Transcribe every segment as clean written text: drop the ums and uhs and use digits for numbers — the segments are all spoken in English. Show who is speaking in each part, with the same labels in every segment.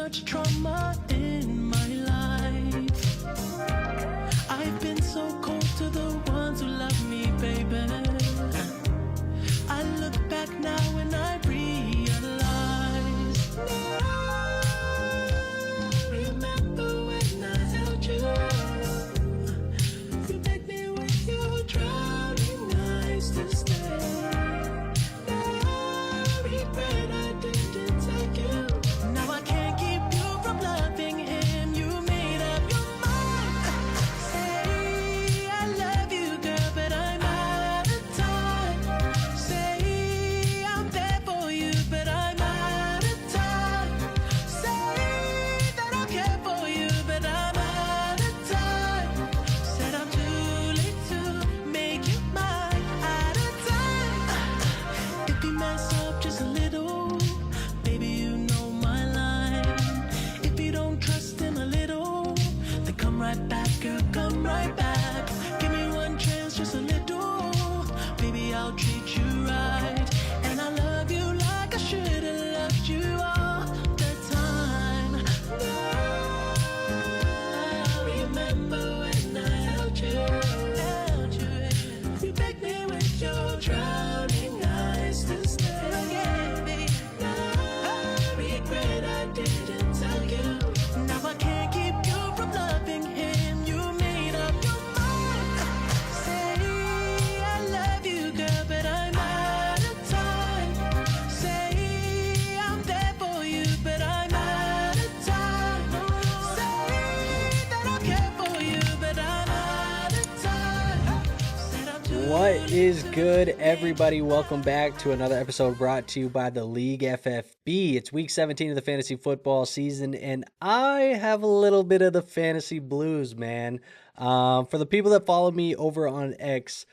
Speaker 1: much trauma in my life. I've been so cold to the ones who love me, baby. I look back now and I realize. Remember when I held you? You begged me with your drowning eyes to stay. Now regret I didn't take you. Now I can't keep you from loving him. You made up your mind. Say I love you, girl, but I'm out of time. Say I'm there for you, but I'm out of time. Say that I care for you, but I'm out of time. Said I'm too late to make you mine. Out of time. If you mess up just a little, baby, you know my line. If you don't trust him a little, then come right back, girl, come right back. Give me one chance, just a little. Baby, I'll treat you right. And I love you like I should have loved you all the time. Now, remember when I held you? You begged me with your drowning eyes to stay. Now, regret I didn't tell you. Now I can't keep you from loving him. You made up your mind. Say I love you, girl, but I'm out of time. Say I'm there for you, but I'm out of time. Say that I care for you, but I'm out of time. Said I'm too
Speaker 2: What is good, everybody? Welcome back to another episode brought to you by the League FFB. It's week 17 of the fantasy football season, and I have a little bit of the fantasy blues, man. For the people that follow me over on X,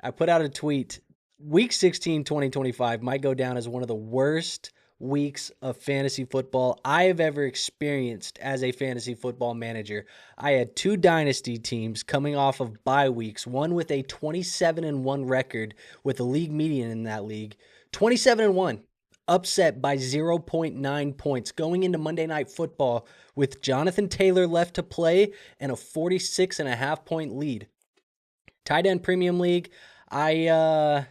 Speaker 2: I put out a tweet. Week 16, 2025 might go down as one of the worst weeks of fantasy football I have ever experienced as a fantasy football manager. I had two dynasty teams coming off of bye weeks, one with a 27-1 record with the league median in that league. 27-1, upset by 0.9 points going into Monday Night Football with Jonathan Taylor left to play and a 46.5 point lead. Tight end premium league, I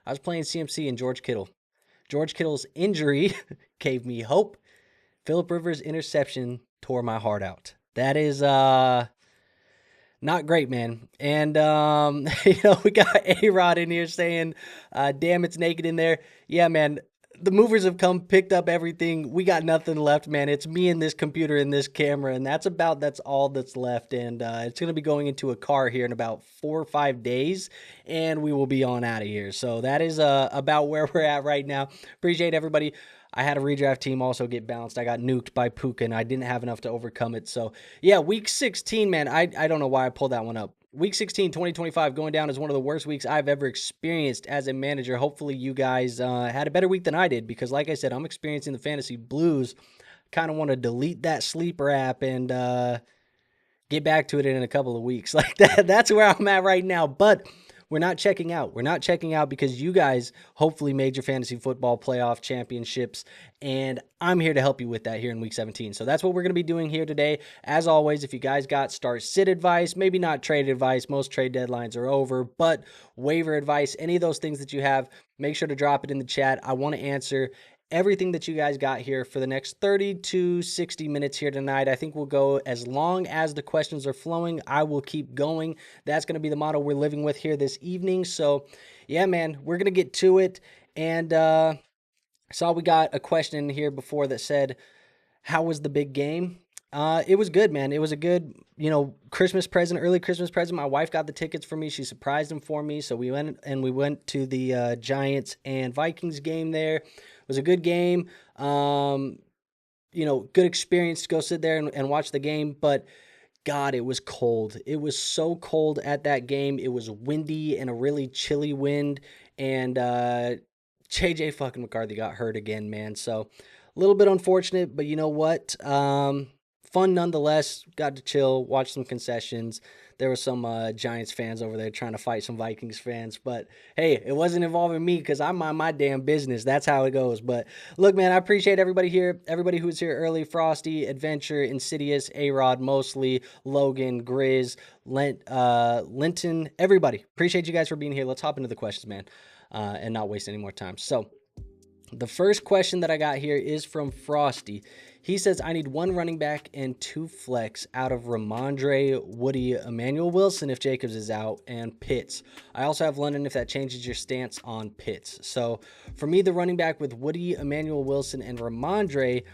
Speaker 2: was playing CMC and George Kittle. George Kittle's injury gave me hope. Phillip Rivers' interception tore my heart out. That is not great, man. And we got A-Rod in here saying, damn, it's naked in there. Yeah, man. The movers have come, picked up everything. We got nothing left, man. It's me and this computer and this camera, and that's all that's left. And it's going to be going into a car here in about 4 or 5 days, and we will be on out of here. So that is about where we're at right now. Appreciate everybody. I had a redraft team also get bounced. I got nuked by Puka, and I didn't have enough to overcome it. So, yeah, week 16, man, I don't know why I pulled that one up. Week 16, 2025, going down as one of the worst weeks I've ever experienced as a manager. Hopefully you guys had a better week than I did because, like I said, I'm experiencing the fantasy blues. Kind of want to delete that sleeper app and get back to it in a couple of weeks. Like that's where I'm at right now. But we're not checking out. We're not checking out because you guys hopefully made your fantasy football playoff championships, and I'm here to help you with that here in week 17. So that's what we're going to be doing here today. As always, if you guys got start-sit advice, maybe not trade advice, most trade deadlines are over, but waiver advice, any of those things that you have, make sure to drop it in the chat. I want to answer everything that you guys got here for the next 30 to 60 minutes here tonight. I think we'll go as long as the questions are flowing. I will keep going. That's going to be the motto we're living with here this evening. So, yeah, man, we're going to get to it. And saw we got a question in here before that said, how was the big game? It was good, man. It was a good, Christmas present, early Christmas present. My wife got the tickets for me. She surprised them for me. So we went to the Giants and Vikings game there. It was a good game. Good experience to go sit there and watch the game. But God, it was cold. It was so cold at that game. It was windy and a really chilly wind. And JJ fucking McCarthy got hurt again, man. So a little bit unfortunate, but you know what? fun nonetheless. Got to chill, watch some concessions. There were some Giants fans over there trying to fight some Vikings fans. But, hey, it wasn't involving me because I'm on my damn business. That's how it goes. But, look, man, I appreciate everybody here. Everybody who was here early. Frosty, Adventure, Insidious, A-Rod, Mostly, Logan, Grizz, Linton, everybody. Appreciate you guys for being here. Let's hop into the questions, man, and not waste any more time. So, the first question that I got here is from Frosty. He says, I need 1 running back and 2 flex out of Ramondre, Woody, Emmanuel Wilson if Jacobs is out, and Pitts. I also have London if that changes your stance on Pitts. So for me, the running back with Woody, Emmanuel Wilson, and Ramondre,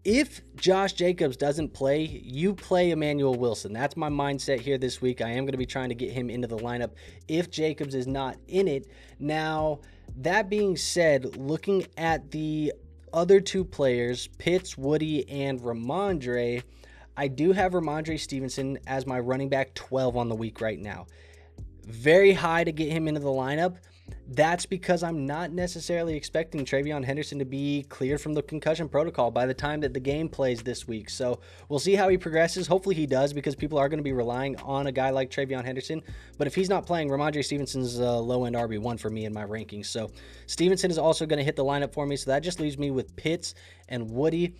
Speaker 2: if Josh Jacobs doesn't play, you play Emmanuel Wilson. That's my mindset here this week. I am going to be trying to get him into the lineup if Jacobs is not in it. Now, that being said, looking at the other 2 players, Pitts, Woody, and Ramondre, I do have Ramondre Stevenson as my running back 12 on the week right now. Very high to get him into the lineup. That's because I'm not necessarily expecting Travion Henderson to be cleared from the concussion protocol by the time that the game plays this week. So we'll see how he progresses. Hopefully he does, because people are going to be relying on a guy like Travion Henderson. But if he's not playing, Ramondre Stevenson's low-end RB1 for me in my rankings. So Stevenson is also going to hit the lineup for me. So that just leaves me with Pitts and Woody.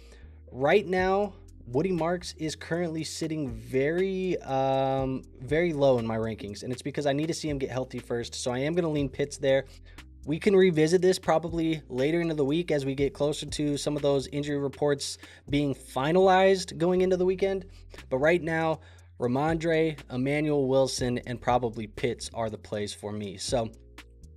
Speaker 2: Right now, Woody Marks is currently sitting very low in my rankings, and it's because I need to see him get healthy first. So I am going to lean Pitts there. We can revisit this probably later into the week as we get closer to some of those injury reports being finalized going into the weekend. But right now, Ramondre, Emmanuel Wilson, and probably Pitts are the plays for me. So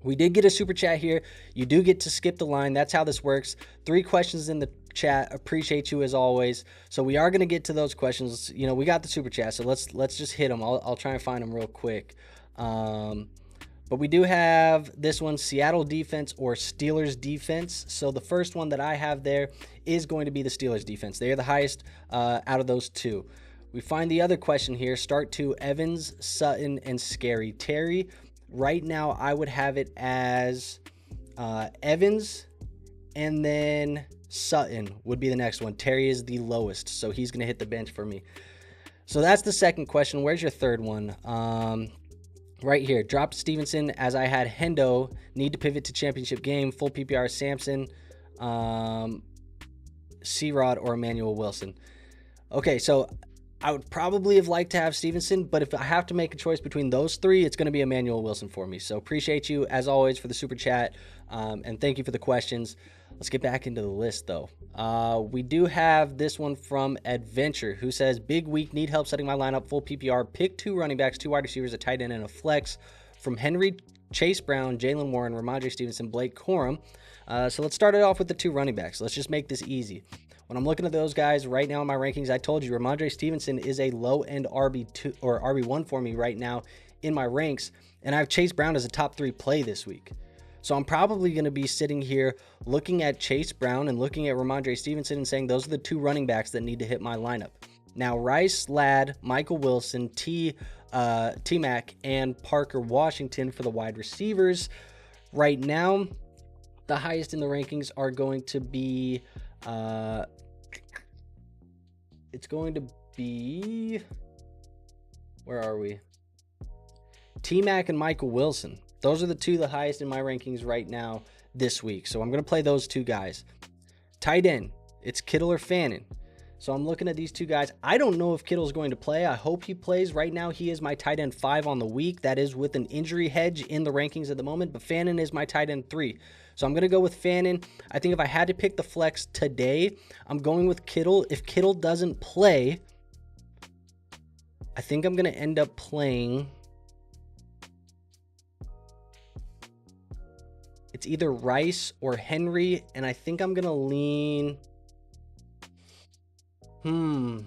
Speaker 2: we did get a super chat here. You do get to skip the line. That's how this works. 3 questions in the chat. Appreciate you as always. So we are going to get to those questions. You know, we got the super chat, so let's just hit them. I'll try and find them real quick. But we do have this one, Seattle defense or Steelers defense. So the first one that I have there is going to be the Steelers defense. They are the highest out of those 2. We find the other question here. Start 2, Evans, Sutton, and Scary Terry. Right now, I would have it as Evans, and then Sutton would be the next one. Terry is the lowest, so he's going to hit the bench for me. So that's the second question. Where's your third one? Right here. Dropped Stevenson as I had Hendo. Need to pivot to championship game. Full PPR Samson, C-Rod, or Emmanuel Wilson. Okay, so I would probably have liked to have Stevenson, but if I have to make a choice between those 3, it's going to be Emmanuel Wilson for me. So appreciate you, as always, for the super chat, and thank you for the questions. Let's get back into the list, though. We do have this one from Adventure, who says, big week, need help setting my lineup, full PPR, pick 2 running backs, 2 wide receivers, a tight end, and a flex from Henry, Chase Brown, Jalen Warren, Ramondre Stevenson, Blake Corum. So let's start it off with the 2 running backs. Let's just make this easy. When I'm looking at those guys right now in my rankings, I told you Ramondre Stevenson is a low-end RB2 or RB1 for me right now in my ranks, and I have Chase Brown as a top 3 play this week. So I'm probably going to be sitting here looking at Chase Brown and looking at Ramondre Stevenson and saying those are the 2 running backs that need to hit my lineup. Now, Rice, Ladd, Michael Wilson, T-Mac, and Parker Washington for the wide receivers. Right now, the highest in the rankings are going to be... it's going to be... Where are we? T-Mac and Michael Wilson. Those are the 2 the highest in my rankings right now this week. So I'm going to play those 2 guys. Tight end, it's Kittle or Fannin. So I'm looking at these 2 guys. I don't know if Kittle's going to play. I hope he plays. Right now, he is my tight end 5 on the week. That is with an injury hedge in the rankings at the moment. But Fannin is my tight end 3. So I'm going to go with Fannin. I think if I had to pick the flex today, I'm going with Kittle. If Kittle doesn't play, I think I'm going to end up playing... It's either Rice or Henry, and I think I'm going to lean... I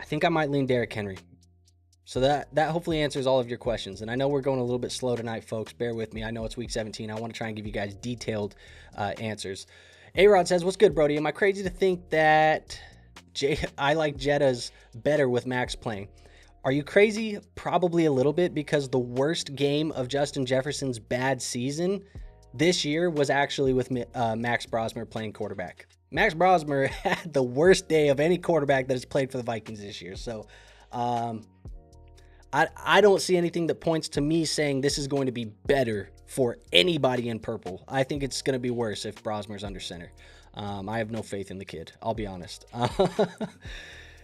Speaker 2: think I might lean Derrick Henry. So that hopefully answers all of your questions. And I know we're going a little bit slow tonight, folks. Bear with me. I know it's week 17. I want to try and give you guys detailed answers. A-Rod says, what's good, Brody? Am I crazy to think that I like Jetta's better with Max playing? Are you crazy? Probably a little bit, because the worst game of Justin Jefferson's bad season this year was actually with Max Brosmer playing quarterback. Max Brosmer had the worst day of any quarterback that has played for the Vikings this year. So I don't see anything that points to me saying this is going to be better for anybody in purple. I think it's going to be worse if Brosmer's under center. I have no faith in the kid, I'll be honest.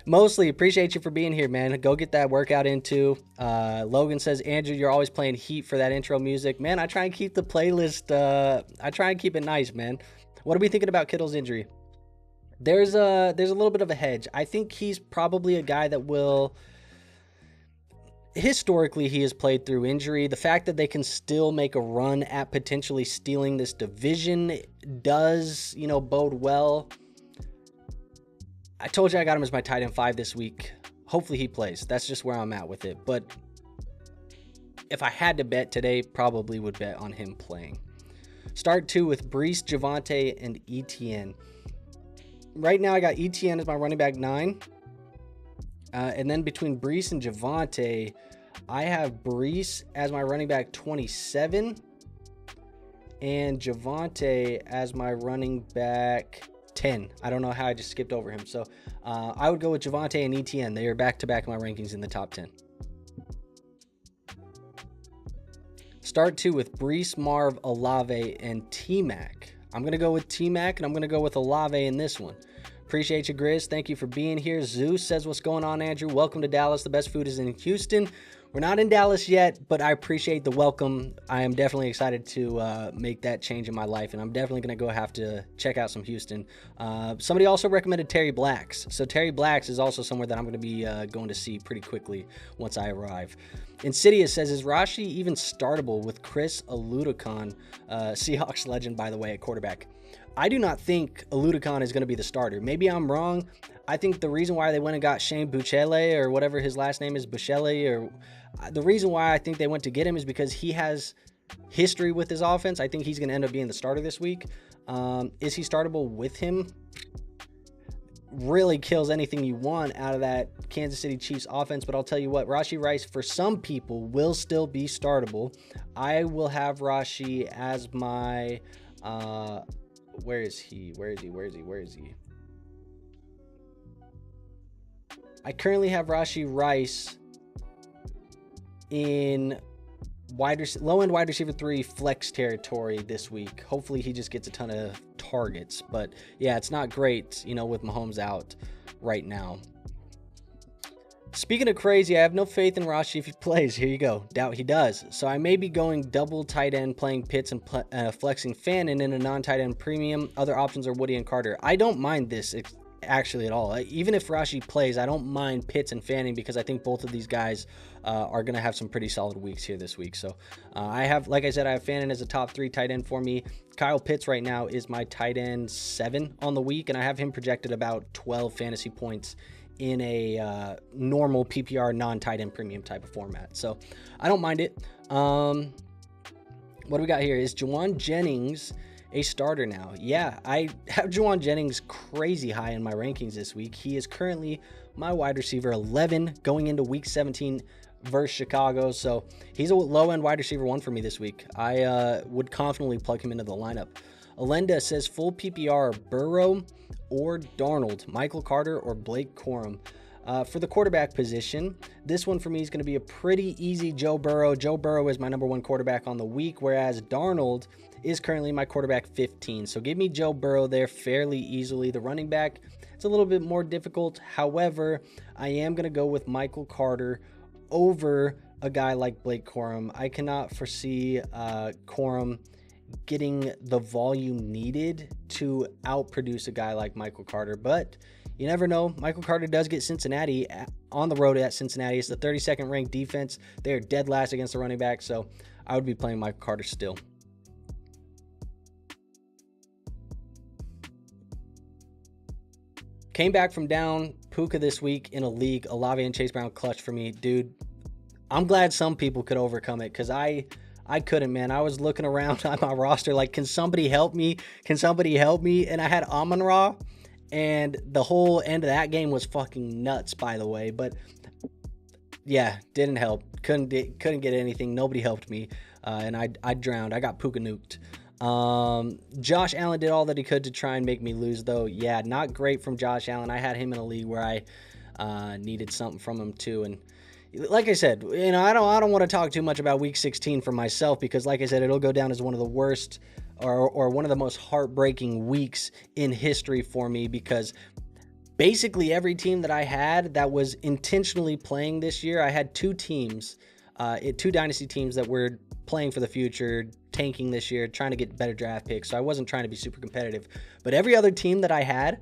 Speaker 2: Mostly appreciate you for being here, man. Go get that workout into. Logan says, Andrew, you're always playing heat for that intro music. Man, I try and keep the playlist. I try and keep it nice, man. What are we thinking about Kittle's injury? There's a little bit of a hedge. I think he's probably a guy that will... Historically, he has played through injury. The fact that they can still make a run at potentially stealing this division does, bode well. I told you I got him as my tight end 5 this week. Hopefully he plays. That's just where I'm at with it. But if I had to bet today, probably would bet on him playing. Start 2 with Breece, Javonte, and Etienne. Right now, I got Etienne as my running back 9. And then between Breece and Javonte, I have Breece as my running back 27 and Javonte as my running back 10. I don't know how I just skipped over him. So I would go with Javonte and Etienne. They are back-to-back in my rankings in the top 10. Start 2 with Breece, Marv, Olave, and T-Mac. I'm going to go with T-Mac, and I'm going to go with Olave in this one. Appreciate you, Grizz. Thank you for being here. Zeus says, what's going on, Andrew? Welcome to Dallas. The best food is in Houston. We're not in Dallas yet, but I appreciate the welcome. I am definitely excited to make that change in my life, and I'm definitely going to go have to check out some Houston. Somebody also recommended Terry Black's. So Terry Black's is also somewhere that I'm going to be going to see pretty quickly once I arrive. Insidious says, is Rashi even startable with Chris Aludicon, Seahawks legend, by the way, at quarterback? I do not think Aludicon is going to be the starter. Maybe I'm wrong. I think the reason why they went and got Shane Buechele, or whatever his last name is, Buechele, or the reason why I think they went to get him is because he has history with his offense. I think he's going to end up being the starter this week. Is he startable with him? Really kills anything you want out of that Kansas City Chiefs offense, but I'll tell you what, Rashee Rice, for some people, will still be startable. I will have Rashee as my... Where is he? I currently have Rashee Rice in low-end wide receiver 3 flex territory this week. Hopefully he just gets a ton of targets. But, yeah, it's not great, with Mahomes out right now. Speaking of crazy, I have no faith in Rashee if he plays. Here you go. Doubt he does. So I may be going double tight end, playing Pitts and flexing Fannin in a non-tight end premium. Other options are Woody and Carter. I don't mind this actually at all. Even if Rashee plays, I don't mind Pitts and Fannin because I think both of these guys are going to have some pretty solid weeks here this week. So like I said, I have Fannin as a top 3 tight end for me. Kyle Pitts right now is my tight end 7 on the week, and I have him projected about 12 fantasy points in a normal PPR non-tight end premium type of format. So I don't mind it. What do we got here? Is Juwan Jennings a starter now? Yeah, I have Juwan Jennings crazy high in my rankings this week. He is currently my wide receiver 11 going into week 17 versus Chicago. So he's a low-end wide receiver 1 for me this week. I would confidently plug him into the lineup. Alenda says full PPR, Burrow or Darnold, Michael Carter or Blake Corum. For the quarterback position, this one for me is going to be a pretty easy Joe Burrow. Joe Burrow is my number 1 quarterback on the week, whereas Darnold is currently my quarterback 15. So give me Joe Burrow there fairly easily. The running back, it's a little bit more difficult. However, I am going to go with Michael Carter over a guy like Blake Corum. I cannot foresee Corum getting the volume needed to outproduce a guy like Michael Carter, but you never know. Michael Carter does get Cincinnati on the road at Cincinnati. It's the 32nd ranked defense. They're dead last against the running back, so I would be playing Michael Carter still. Came back from down Puka this week in a league. Olave and Chase Brown clutch for me. Dude, I'm glad some people could overcome it because I couldn't, man. I was looking around on my roster like, can somebody help me? Can somebody help me? And I had Amon-Ra, and the whole end of that game was fucking nuts, by the way. But yeah, didn't help. Couldn't get anything. Nobody helped me, and I drowned. I got Puka nuked. Josh Allen did all that he could to try and make me lose, though. Yeah, not great from Josh Allen. I had him in a league where I needed something from him too, and like I said, I don't want to talk too much about Week 16 for myself because, like I said, it'll go down as one of the worst or one of the most heartbreaking weeks in history for me because basically every team that I had that was intentionally playing this year, I had two teams, two dynasty teams that were playing for the future, tanking this year, trying to get better draft picks. So I wasn't trying to be super competitive. But every other team that I had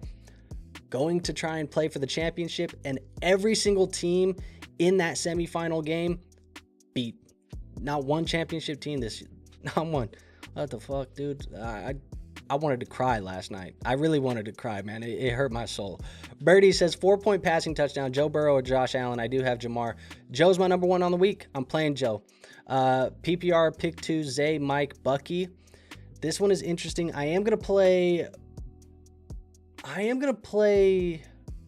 Speaker 2: going to try and play for the championship, and every single team in that semifinal game beat. Not one championship team this year. Not one. What the fuck, dude? I wanted to cry last night. I really wanted to cry, man. It hurt my soul. Birdie says 4-point passing touchdown. Joe Burrow or Josh Allen. I do have Jamar. Joe's my number one on the week. I'm playing Joe. PPR, pick 2, Zay, Mike, Bucky. This one is interesting. I am going to play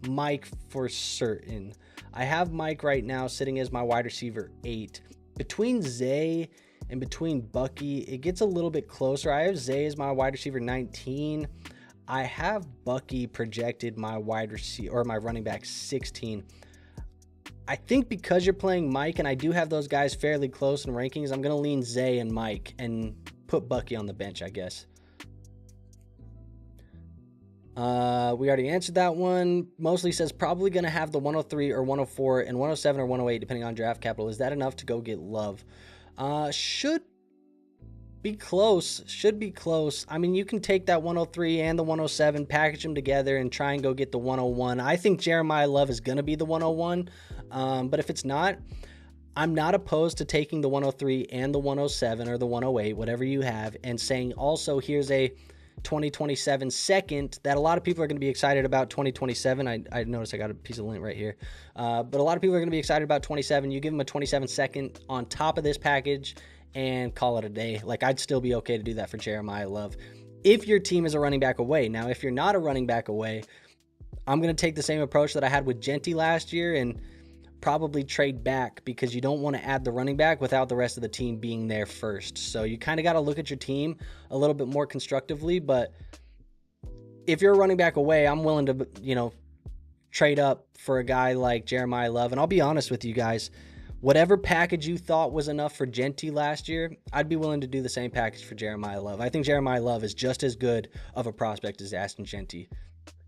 Speaker 2: Mike for certain. I have Mike right now sitting as my wide receiver 8. Between Zay and between Bucky, it gets a little bit closer. I have Zay as my wide receiver 19. I have Bucky projected my wide receiver or my running back 16. I think because you're playing Mike and I do have those guys fairly close in rankings, I'm going to lean Zay and Mike and put Bucky on the bench, I guess. We already answered that one. Mostly says probably going to have the 103 or 104 and 107 or 108 depending on draft capital. Is that enough to go get Love? Should be close. Should be close. I mean, you can take that 103 and the 107, package them together and try and go get the 101. I think Jeremiah Love is going to be the 101. But if it's not, I'm not opposed to taking the 103 and the 107 or the 108, whatever you have, and saying also here's a 2027 second that a lot of people are going to be excited about 2027. I noticed I got a piece of lint right here. But a lot of people are going to be excited about 27. You give them a 27 second on top of this package and call it a day. Like, I'd still be okay to do that for Jeremiah Love if your team is a running back away. Now, if you're not a running back away, I'm going to take the same approach that I had with Genty last year and probably trade back because you don't want to add the running back without the rest of the team being there first. So you kind of got to look at your team a little bit more constructively. But if you're a running back away, I'm willing to, trade up for a guy like Jeremiah Love. And I'll be honest with you guys, whatever package you thought was enough for Genty last year, I'd be willing to do the same package for Jeremiah Love. I think Jeremiah Love is just as good of a prospect as Ashton Genty.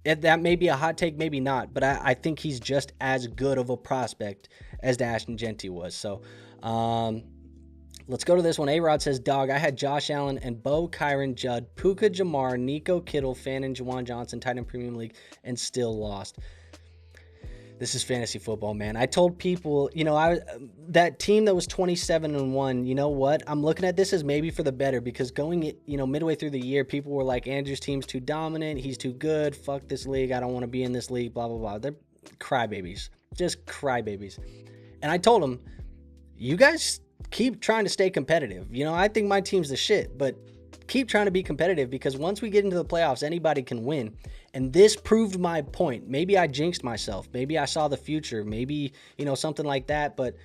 Speaker 2: That may be a hot take, maybe not, but I think he's just as good of a prospect as Ashton Genty was. So let's go to this one. A-Rod says, dog, I had Josh Allen and Bo, Kyron, Judd, Puka, Jamar, Nico, Kittle, Fannin, Jawan Johnson, Tight End Premium League, and still lost. This is fantasy football, man. I told people, that team that was 27-1, you know what? I'm looking at this as maybe for the better because going, midway through the year, people were like, Andrew's team's too dominant. He's too good. Fuck this league. I don't want to be in this league, blah, blah, blah. They're crybabies. Just crybabies. And I told them, you guys keep trying to stay competitive. I think my team's the shit, but keep trying to be competitive because once we get into the playoffs, anybody can win. And this proved my point. Maybe I jinxed myself. Maybe I saw the future. Maybe, something like that. But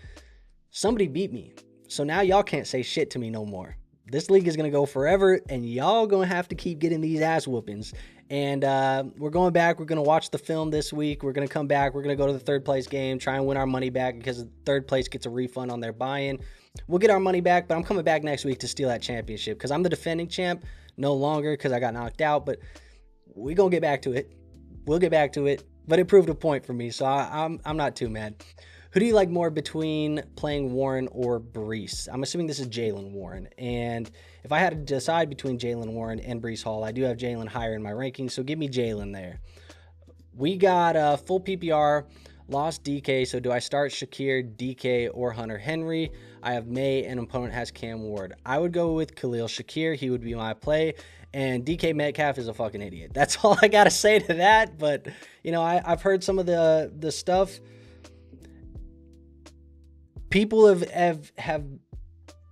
Speaker 2: somebody beat me. So now y'all can't say shit to me no more. This league is going to go forever, and y'all going to have to keep getting these ass whoopings. And we're going back. We're going to watch the film this week. We're going to come back. We're going to go to the third place game, try and win our money back because third place gets a refund on their buy-in. We'll get our money back, but I'm coming back next week to steal that championship because I'm the defending champ. No longer because I got knocked out, but we're going to get back to it. We'll get back to it, but it proved a point for me, so I'm not too mad. Who do you like more between playing Warren or Breece? I'm assuming this is Jalen Warren, and if I had to decide between Jalen Warren and Breece Hall, I do have Jalen higher in my rankings, so give me Jalen there. We got full PPR, lost DK, so do I start Shakir, DK, or Hunter Henry? I have May, and opponent has Cam Ward. I would go with Khalil Shakir. He would be my play. And DK Metcalf is a fucking idiot. That's all I got to say to that. But, I've heard some of the stuff. People have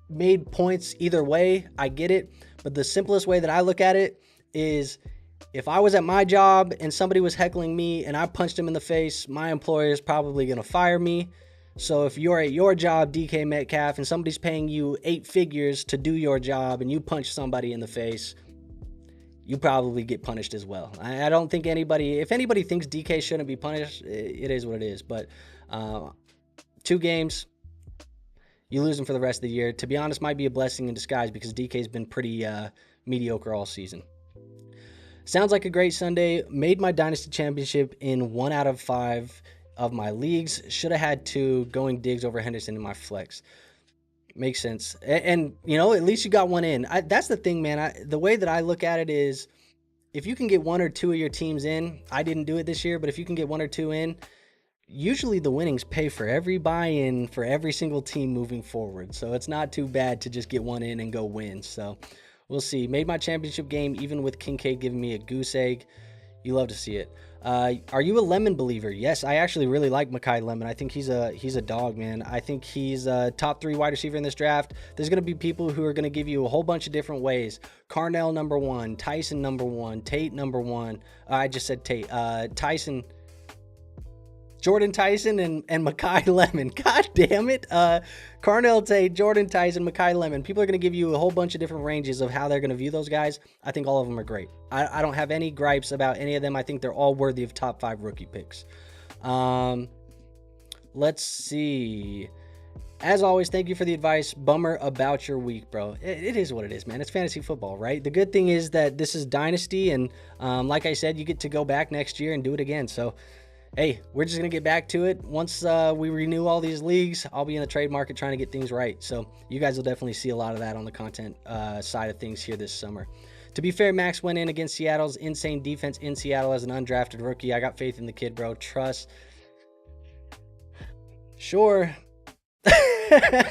Speaker 2: made points either way. I get it. But the simplest way that I look at it is if I was at my job and somebody was heckling me and I punched him in the face, my employer is probably going to fire me. So if you're at your job, DK Metcalf, and somebody's paying you 8 figures to do your job and you punch somebody in the face, you probably get punished as well. I don't think anybody, if anybody thinks DK shouldn't be punished, it is what it is. But 2 games, you lose them for the rest of the year. To be honest, might be a blessing in disguise because DK's been pretty mediocre all season. Sounds like a great Sunday. Made my Dynasty Championship in 1 out of 5 of my leagues. Should have had 2, going Diggs over Henderson in my flex. Makes sense. And you know, at least you got 1 in. That's the thing, man. The way that I look at it is, if you can get 1 or 2 of your teams in, I didn't do it this year, but if you can get 1 or 2 in, usually the winnings pay for every buy-in for every single team moving forward. So it's not too bad to just get 1 in and go win. So we'll see. Made my championship game even with Kincaid giving me a goose egg. You love to see it. Are you a Lemon believer? Yes, I actually really like Mekhi Lemon. I think he's a dog, man. I think he's a top 3 wide receiver in this draft. There's going to be people who are going to give you a whole bunch of different ways. Carnell number 1, Tyson number 1, Tate number 1. I just said Tate. Tyson, Jordan Tyson, and Mekhi Lemon. God damn it. Carnell Tate, Jordan Tyson, Mekhi Lemon. People are going to give you a whole bunch of different ranges of how they're going to view those guys. I think all of them are great. I don't have any gripes about any of them. I think they're all worthy of top 5 rookie picks. Let's see. As always, thank you for the advice. Bummer about your week, bro. It is what it is, man. It's fantasy football, right? The good thing is that this is Dynasty, and like I said, you get to go back next year and do it again. So, hey, we're just going to get back to it. Once we renew all these leagues, I'll be in the trade market trying to get things right. So you guys will definitely see a lot of that on the content side of things here this summer. To be fair, Max went in against Seattle's insane defense in Seattle as an undrafted rookie. I got faith in the kid, bro. Trust. Sure.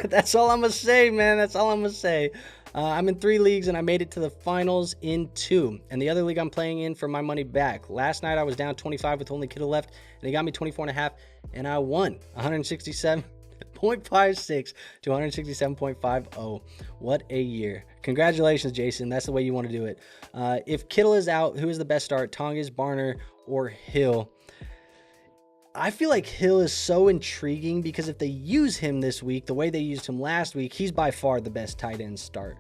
Speaker 2: That's all I'm going to say, man. That's all I'm going to say. I'm in 3 leagues, and I made it to the finals in 2. And the other league I'm playing in for my money back. Last night, I was down 25 with only Kittle left, and he got me 24.5, and I won 167.56 to 167.50. What a year. Congratulations, Jason. That's the way you want to do it. If Kittle is out, who is the best start? Tongas, Barner, or Hill? I feel like Hill is so intriguing because if they use him this week, the way they used him last week, he's by far the best tight end start.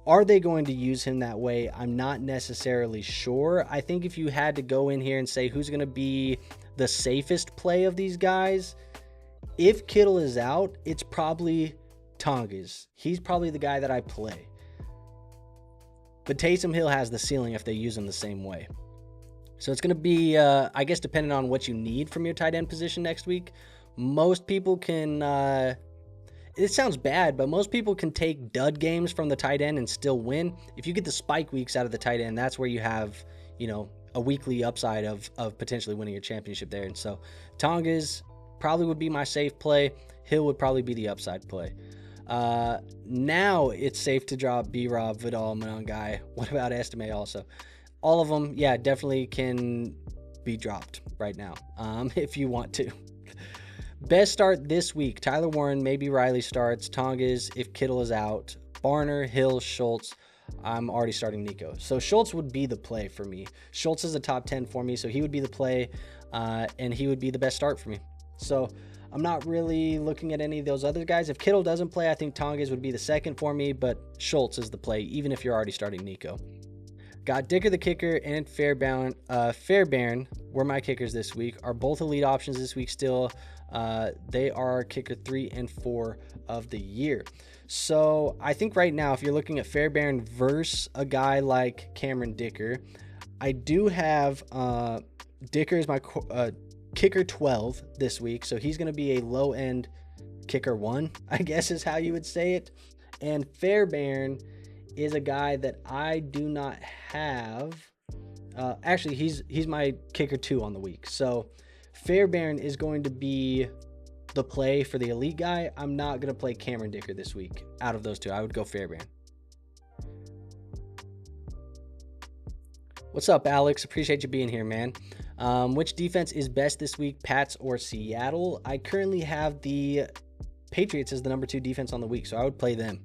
Speaker 2: Are they going to use him that way? I'm not necessarily sure. I think if you had to go in here and say who's going to be the safest play of these guys, if Kittle is out, it's probably Tongas. He's probably the guy that I play. But Taysom Hill has the ceiling if they use him the same way. So it's going to be, I guess, depending on what you need from your tight end position next week. Most people can, it sounds bad, but most people can take dud games from the tight end and still win. If you get the spike weeks out of the tight end, that's where you have, you know, a weekly upside of potentially winning a championship there. And so Tongas probably would be my safe play. Hill would probably be the upside play. Now it's safe to drop B-Rob, Vidal, Manon Guy. What about Estime also? All of them, yeah, definitely can be dropped right now if you want to. Best start this week. Tyler Warren, maybe Riley starts. Tongas if Kittle is out. Barner, Hill, Schultz. I'm already starting Nico. So Schultz would be the play for me. Schultz is a top 10 for me, so he would be the play, and he would be the best start for me. So I'm not really looking at any of those other guys. If Kittle doesn't play, I think Tongas would be the second for me, but Schultz is the play, even if you're already starting Nico. Got Dicker the kicker and Fairbairn were my kickers this week. Are both elite options this week still. They are kicker 3 and 4 of the year. So I think right now, if you're looking at Fairbairn versus a guy like Cameron Dicker, I do have Dicker is my kicker 12 this week. So he's going to be a low end kicker 1, I guess is how you would say it. And Fairbairn is a guy that I do not have. Actually, he's my kicker 2 on the week. So Fairbairn is going to be the play for the elite guy. I'm not going to play Cameron Dicker this week. Out of those 2, I would go Fairbairn. What's up, Alex? Appreciate you being here, man. Which defense is best this week, Pats or Seattle? I currently have the Patriots as the number 2 defense on the week, so I would play them.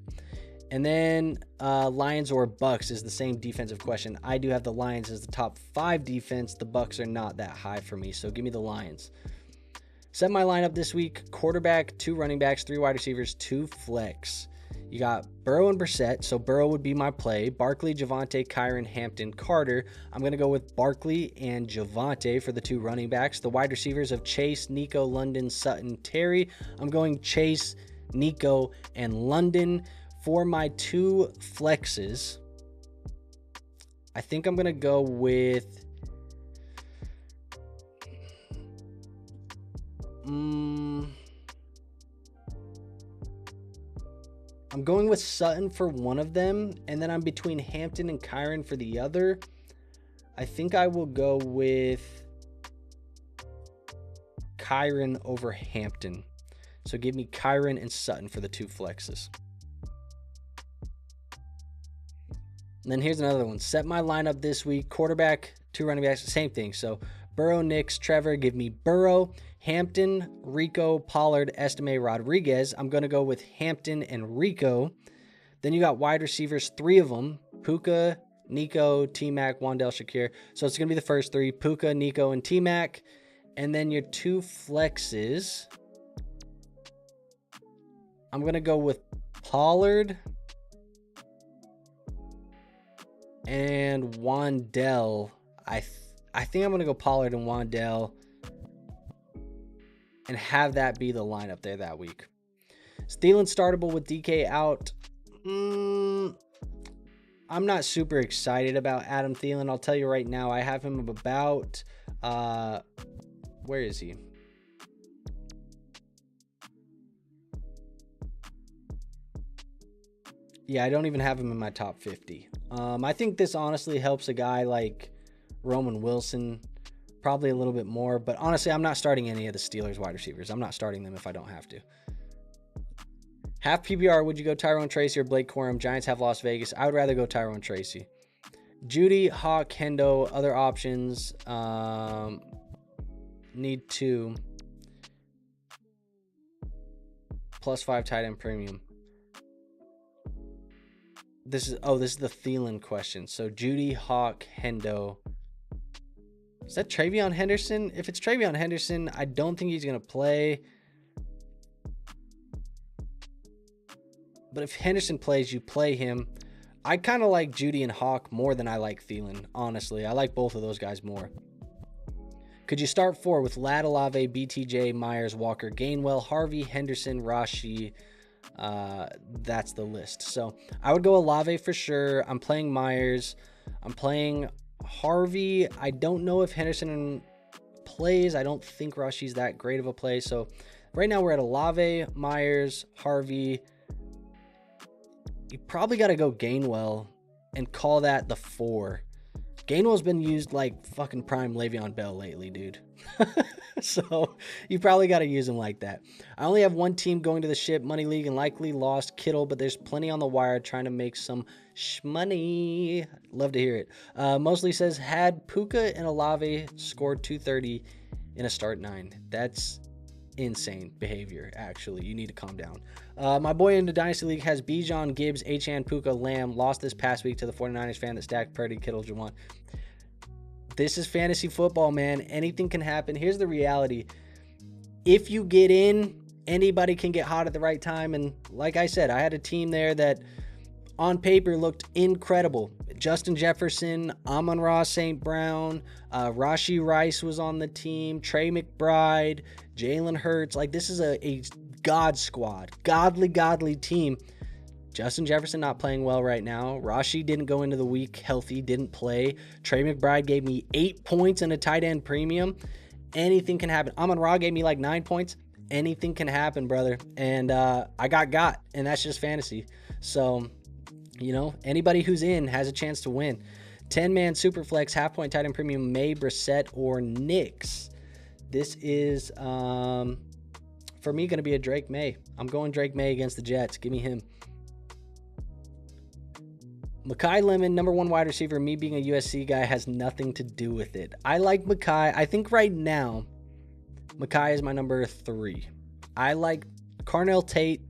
Speaker 2: And then Lions or Bucks is the same defensive question. I do have the Lions as the top 5 defense. The Bucks are not that high for me, so give me the Lions. Set my lineup this week: quarterback, 2 running backs, 3 wide receivers, 2 flex. You got Burrow and Brissett, so Burrow would be my play. Barkley, Javonte, Kyron, Hampton, Carter. I'm going to go with Barkley and Javonte for the 2 running backs. The wide receivers of Chase, Nico, London, Sutton, Terry. I'm going Chase, Nico, and London. For my 2 flexes, I think I'm going to go with... I'm going with Sutton for one of them, and then I'm between Hampton and Kyron for the other. I think I will go with Kyron over Hampton. So give me Kyron and Sutton for the 2 flexes. And then here's another one. Set my lineup this week: quarterback, 2 running backs, same thing. So Burrow, Nix, Trevor. Give me Burrow. Hampton, Rico, Pollard, Estime, Rodriguez. I'm going to go with Hampton and Rico. Then you got wide receivers, 3 of them: Puka, Nico, T-Mac, Wandell, Shakir. So it's going to be the first 3: Puka, Nico, and T-Mac. And then your 2 flexes, I'm going to go with Pollard and Wandell. I think I'm going to go Pollard and Wandell and have that be the lineup there that week. Thielen startable with DK out. I'm not super excited about Adam Thielen. I'll tell you right now, I have him about... where is he? Yeah, I don't even have him in my top 50. I think this honestly helps a guy like Roman Wilson probably a little bit more, but honestly, I'm not starting any of the Steelers wide receivers. I'm not starting them if I don't have to. Half PPR, would you go Tyrone Tracy or Blake Corum? Giants have Las Vegas. I would rather go Tyrone Tracy. Judy, Hawk, Hendo, other options. Need 2. +5 tight end premium. This is the Thielen question. So Judy, Hawk, Hendo. Is that Travion Henderson? If it's Travion Henderson, I don't think he's going to play. But if Henderson plays, you play him. I kind of like Judy and Hawk more than I like Thielen, honestly. I like both of those guys more. Could you start 4 with Ladd, Olave, BTJ, Myers, Walker, Gainwell, Harvey, Henderson, Rashi? That's the list. So I would go Olave for sure. I'm playing Myers. I'm playing Harvey. I don't know if Henderson plays. I don't think Rashi's that great of a play. So right now we're at Olave, Myers, Harvey. You probably got to go Gainwell and call that the 4. Gainwell's been used like fucking prime Le'Veon Bell lately, dude. So you probably got to use him like that. I only have 1 team going to the ship money league and likely lost Kittle, but there's plenty on the wire trying to make some shmoney. Love to hear it. Mostly says had Puka and Olave scored 230 in a start 9. That's insane behavior, actually. You need to calm down. My boy in the Dynasty League has Bijan, Gibbs, Achane, Puka, Lamb. Lost this past week to the 49ers fan that stacked Purdy, Kittle, Juwan. This is fantasy football, man. Anything can happen. Here's the reality. If you get in, anybody can get hot at the right time. And like I said, I had a team there that on paper looked incredible. Justin Jefferson, Amon-Ra St. Brown, Rashee Rice was on the team, Trey McBride, Jalen Hurts. Like, this is a God squad, godly team. Justin Jefferson not playing well right now. Rashee didn't go into the week healthy, didn't play. Trey McBride gave me 8 points in a tight end premium. Anything can happen. Amon-Ra gave me like 9 points. Anything can happen, brother. And I got, and that's just fantasy. So, you know, anybody who's in has a chance to win. 10-man Superflex, half-point tight end premium, May, Brissett, or Nix. This is, for me, going to be a Drake May. I'm going Drake May against the Jets. Give me him. Mekhi Lemon, number 1 wide receiver. Me being a USC guy has nothing to do with it. I like Mekhi. I think right now, Mekhi is my number 3. I like Carnell Tate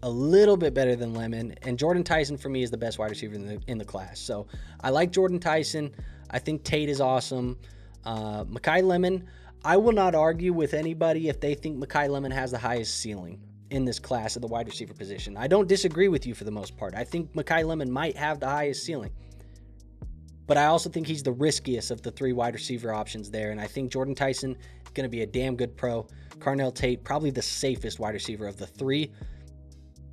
Speaker 2: a little bit better than Lemon, and Jordan Tyson for me is the best wide receiver in the class. So I like Jordan Tyson. I think Tate is awesome. Mekhi Lemon, I will not argue with anybody if they think Mekhi Lemon has the highest ceiling in this class at the wide receiver position. I don't disagree with you for the most part. I think Mekhi Lemon might have the highest ceiling. But I also think he's the riskiest of the 3 wide receiver options there. And I think Jordan Tyson is going to be a damn good pro. Carnell Tate, probably the safest wide receiver of the 3.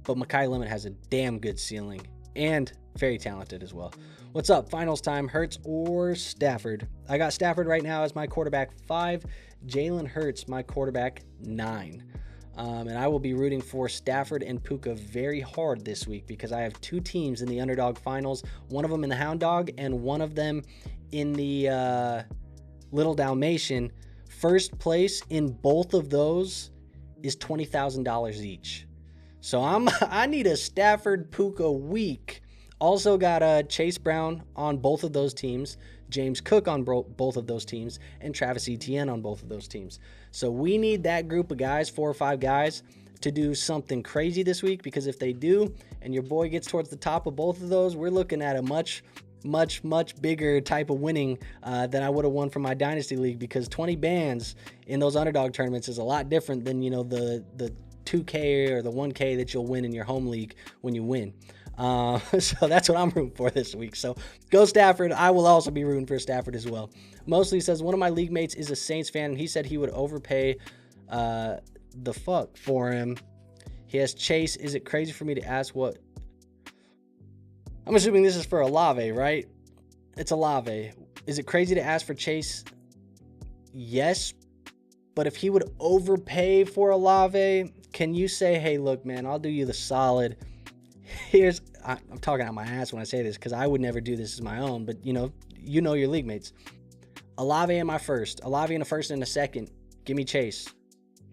Speaker 2: But Mekhi Lemon has a damn good ceiling and very talented as well. What's up? Finals time, Hurts or Stafford? I got Stafford right now as my quarterback 5. Jalen Hurts, my quarterback 9. And I will be rooting for Stafford and Puka very hard this week because I have 2 teams in the underdog finals, one of them in the Hound Dog and one of them in the Little Dalmatian. First place in both of those is $20,000 each. So I need a Stafford Puka week. Also got Chase Brown on both of those teams, James Cook on both of those teams, and Travis Etienne on both of those teams. So we need that group of guys, 4 or 5 guys, to do something crazy this week, because if they do, and your boy gets towards the top of both of those, we're looking at a much bigger type of winning than I would have won from my Dynasty League, because 20 bands in those underdog tournaments is a lot different than, the 2K or the 1K that you'll win in your home league when you win. So that's what I'm rooting for this week. So go Stafford. I will also be rooting for Stafford as well. Mostly says one of my league mates is a Saints fan, and he said he would overpay the fuck for him. He has Chase. Is it crazy for me to ask what? I'm assuming this is for Olave, right? It's Olave. Is it crazy to ask for Chase? Yes. But if he would overpay for Olave, can you say, hey, look, man, I'll do you the solid. I'm talking out my ass when I say this, because I would never do this as my own, but you know your league mates. Olave in my first, Olave in a first and a second. Give me Chase.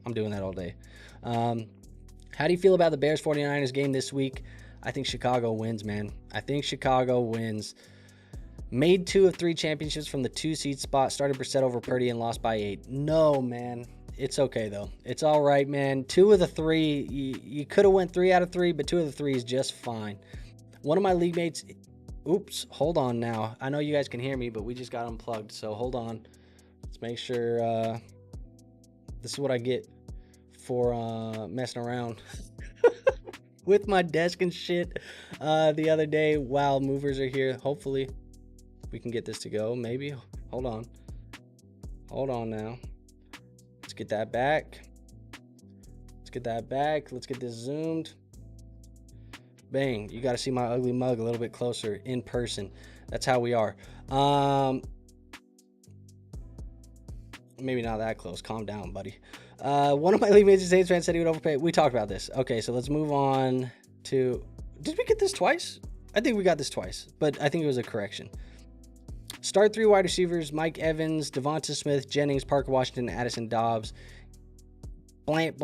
Speaker 2: I'm doing that all day. How do you feel about the Bears 49ers game this week? I think Chicago wins, man. I think Chicago wins. Made 2 of 3 championships from the 2 seed spot. Started Brissett over Purdy and lost by 8. No, man. It's okay, though. It's all right, man. 2 of the 3. You could have went 3 out of 3, but 2 of the 3 is just fine. One of my league mates... Oops. Hold on now. I know you guys can hear me, but we just got unplugged, so hold on. Let's make sure... this is what I get for messing around with my desk and shit the other day. Wow, movers are here. Hopefully we can get this to go. Maybe. Hold on now. Let's get that back. Let's get this zoomed. Bang. You got to see my ugly mug a little bit closer in person. That's how we are. Maybe not that close. Calm down, buddy. One of my league mates, Saints fan, said he would overpay. We talked about this. Okay, so let's move on to... Did we get this twice? I think we got this twice, but I think it was a correction. Start 3 wide receivers: Mike Evans, Devonta Smith, Jennings, Parker Washington, Addison Dobbs. Blank.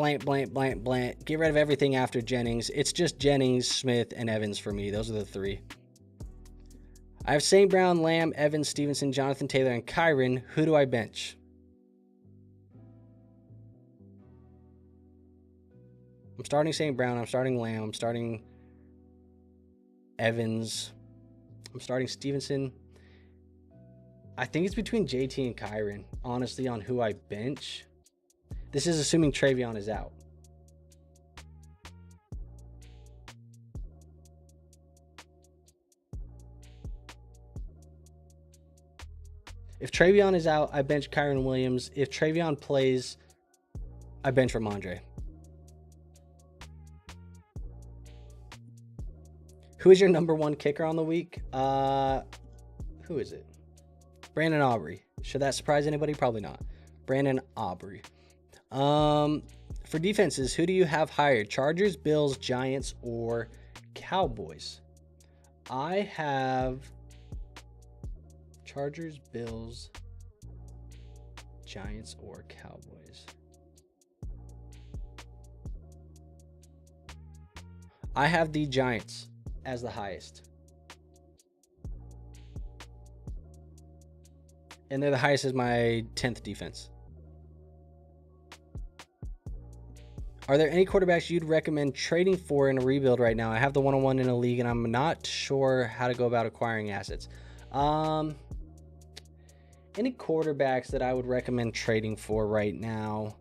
Speaker 2: Get rid of everything after Jennings. It's just Jennings, Smith, and Evans for me. Those are the 3. I have St. Brown, Lamb, Evans, Stevenson, Jonathan Taylor, and Kyron. Who do I bench? I'm starting St. Brown. I'm starting Lamb. I'm starting Evans. I'm starting Stevenson. I think it's between JT and Kyron, honestly, on who I bench. This is assuming Travion is out. If Travion is out, I bench Kyron Williams. If Travion plays, I bench Ramondre. Who is your number 1 kicker on the week? Who is it? Brandon Aubrey. Should that surprise anybody? Probably not. Brandon Aubrey. For defenses, who do you have higher? Chargers, Bills, Giants, or Cowboys? I have Chargers, Bills, Giants, or Cowboys. I have the Giants as the highest. And they're the highest as my 10th defense. Are there any quarterbacks you'd recommend trading for in a rebuild right now? I have the 101 in a league, and I'm not sure how to go about acquiring assets. Any quarterbacks that I would recommend trading for right now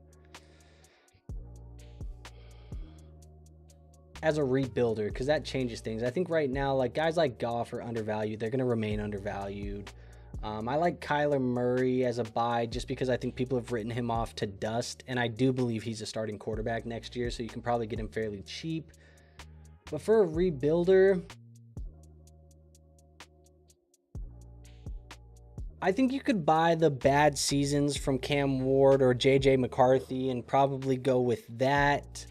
Speaker 2: as a rebuilder, because that changes things. I think right now, like guys like Goff are undervalued. They're going to remain undervalued. I like Kyler Murray as a buy just because I think people have written him off to dust, and I do believe he's a starting quarterback next year, so you can probably get him fairly cheap. But for a rebuilder, I think you could buy the bad seasons from Cam Ward or JJ McCarthy and probably go with that.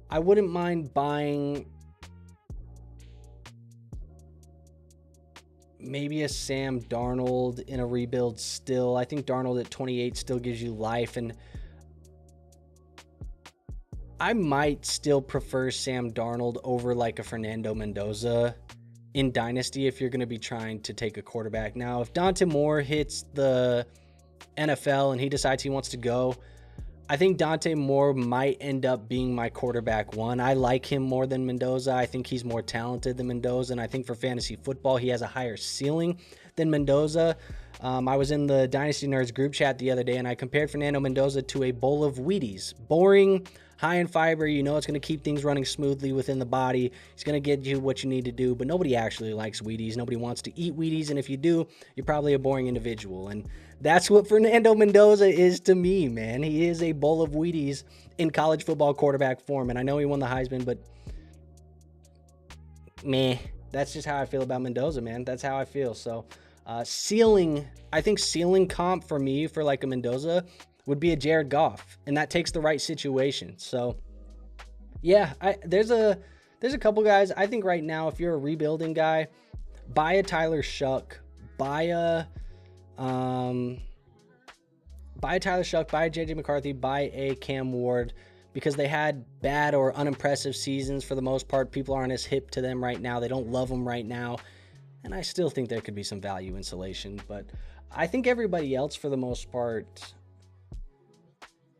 Speaker 2: I wouldn't mind buying maybe a Sam Darnold in a rebuild still. I think Darnold at 28 still gives you life, and I might still prefer Sam Darnold over like a Fernando Mendoza in Dynasty if you're going to be trying to take a quarterback. Now, if Dante Moore hits the NFL and he decides he wants to go, I think Dante Moore might end up being my quarterback one. I like him more than Mendoza. I think he's more talented than Mendoza, and I think for fantasy football, he has a higher ceiling than Mendoza. I was in the Dynasty Nerds group chat the other day, and I compared Fernando Mendoza to a bowl of Wheaties. Boring, high in fiber. You know it's going to keep things running smoothly within the body. He's going to get you what you need to do, but nobody actually likes Wheaties. Nobody wants to eat Wheaties, and if you do, you're probably a boring individual. And that's what Fernando Mendoza is to me, man. He is a bowl of Wheaties in college football quarterback form, and I know he won the Heisman, but meh. That's just how I feel about Mendoza, man. That's how I feel. So ceiling comp for me for like a Mendoza would be a Jared Goff, and that takes the right situation. So yeah, there's a couple guys. I think right now, if you're a rebuilding guy, buy a Tyler Shuck, buy a JJ McCarthy, buy a Cam Ward, because they had bad or unimpressive seasons for the most part. People aren't as hip to them right now. They don't love them right now. And I still think there could be some value insulation. But I think everybody else, for the most part,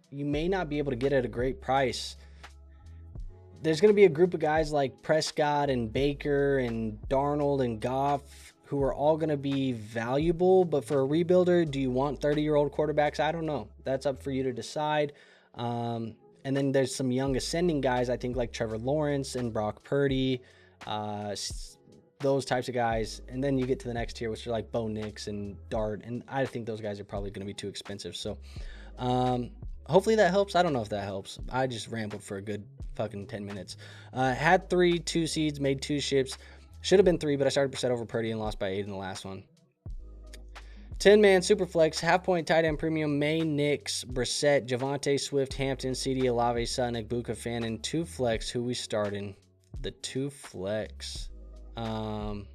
Speaker 2: you may not be able to get at a great price. There's going to be a group of guys like Prescott and Baker and Darnold and Goff who are all going to be valuable. But for a rebuilder, do you want 30-year-old quarterbacks? I don't know. That's up for you to decide. And then there's some young ascending guys, I think, like Trevor Lawrence and Brock Purdy, those types of guys. And then you get to the next tier, which are like Bo Nix and Dart. And I think those guys are probably going to be too expensive. So hopefully that helps. I don't know if that helps. I just rambled for a good fucking 10 minutes. Had 2 seeds, made 2 ships. Should have been 3, but I started Brissett over Purdy and lost by 8 in the last one. 10-man Superflex, half-point tight end premium, May, Nix, Brissett, Javonte, Swift, Hampton, CD, Olave, Sutton, Igbuka, Fannin, 2 flex. Who we starting? The 2 flex. So